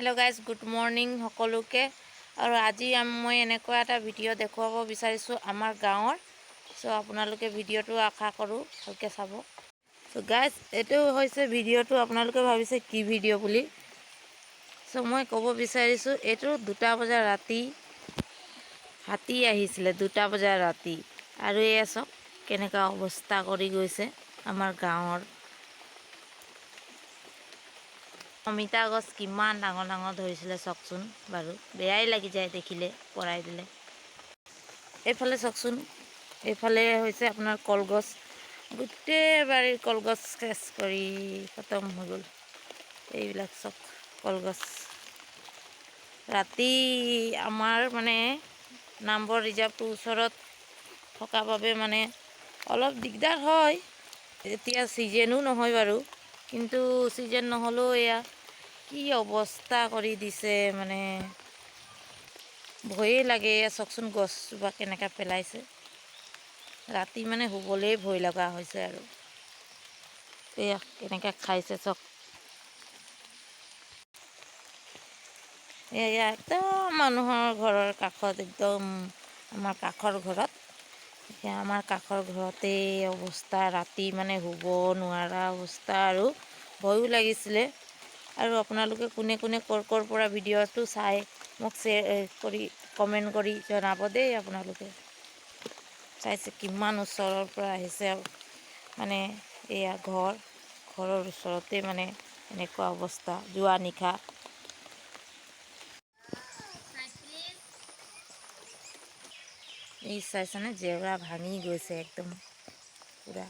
Hello' guys, good morning সকলোকে। আৰু আজি মই এনেকুৱা এটা ভিডিঅ' দেখুৱাব বিচাৰিছোঁ আমাৰ গাঁৱৰ। চ' আপোনালোকে ভিডিঅ'টো আশা কৰোঁ ভালকৈ চাব। চ' গাইজ, এইটো হৈছে ভিডিঅ'টো। আপোনালোকে ভাবিছে কি ভিডিঅ' বুলি। চ' মই ক'ব বিচাৰিছোঁ, এইটো 2টা বজাৰ ৰাতি হাতী আহিছিলে, 2টা বজাৰ ৰাতি। আৰু এয়া চাওক কেনেকুৱা অৱস্থা কৰি গৈছে আমাৰ গাঁৱৰ। অমিতা গছ কিমান ডাঙৰ ডাঙৰ ধৰিছিলে চাওকচোন। বাৰু বেয়াই লাগি যায় দেখিলে, পৰাই দিলে। এইফালে চাওকচোন, এইফালে হৈছে আপোনাৰ কলগছ। গোটেই বাৰীৰ কলগছ চেচ কৰি খতম হৈ গ'ল। এইবিলাক চব কলগছ। ৰাতি আমাৰ মানে নামবৰ ৰিজাৰ্ভটোৰ ওচৰত থকা বাবে মানে অলপ দিগদাৰ হয়। এতিয়া ছিজনো নহয় বাৰু, কিন্তু ছিজন নহ'লেও এয়া কি অৱস্থা কৰি দিছে মানে ভয়ে লাগে। চাওকচোন গছজোপা কেনেকৈ পেলাইছে। ৰাতি মানে শুবলৈ ভয় লগা হৈছে আৰু এয়া কেনেকৈ খাইছে চাওক। এয়া একদম মানুহৰ ঘৰৰ কাষত, একদম আমাৰ কাষৰ ঘৰত। এতিয়া আমাৰ কাষৰ ঘৰতেই অৱস্থা। ৰাতি মানে শুব নোৱাৰা অৱস্থা আৰু ভয়ো লাগিছিলে। আৰু আপোনালোকে কোনে কোনে ক'ৰ পৰা ভিডিঅ'টো চাই মোক শ্বেয়াৰ কৰি কমেণ্ট কৰি জনাব দেই। আপোনালোকে চাইছে কিমান ওচৰৰ পৰা আহিছে মানে এয়া ঘৰৰ ওচৰতে মানে এনেকুৱা অৱস্থা। যোৱা নিশা এই চাইছেনে, জেওৰা ভাঙি গৈছে একদম পূৰা।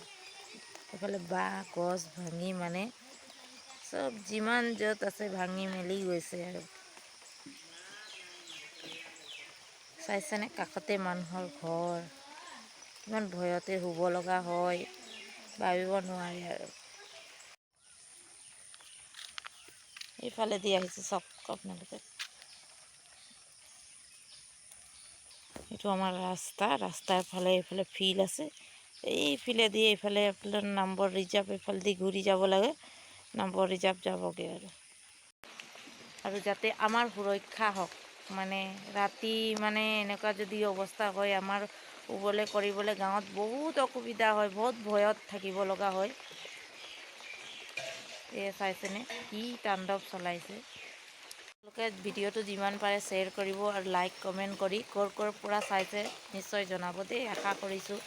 এইফালে বাঁহ গছ ভাঙি মানে চব যিমান য'ত আছে ভাঙি মেলি গৈছে আৰু চাইছেনে, কাষতে মানুহৰ ঘৰ। কিমান ভয়তে শুব লগা হয়, ভাবিব নোৱাৰি আৰু। এইফালে দি আহিছে চাওক আপোনালোকে। এইটো আমাৰ ৰাস্তাৰ ফালে এইফালে ফিল্ড আছে। এইফালেদি এইফালে নামবৰ ৰিজাৰ্ভ এইফালেদি ঘূৰি যাব লাগে। নামবৰ ৰিজাৰ্ভ যাবগৈ আৰু যাতে আমাৰ সুৰক্ষা হওক। মানে ৰাতি মানে এনেকুৱা যদি অৱস্থা হয়, আমাৰ শুবলৈ কৰিবলৈ গাঁৱত বহুত অসুবিধা হয়, বহুত ভয়ত থাকিব লগা হয়। এয়া চাইছেনে কি তাণ্ডৱ চলাইছে। আপোনালোকে ভিডিঅ'টো যিমান পাৰে শ্বেয়াৰ কৰিব আৰু লাইক কমেণ্ট কৰি ক'ৰ পৰা চাইছে নিশ্চয় জনাব দেই। আশা কৰিছোঁ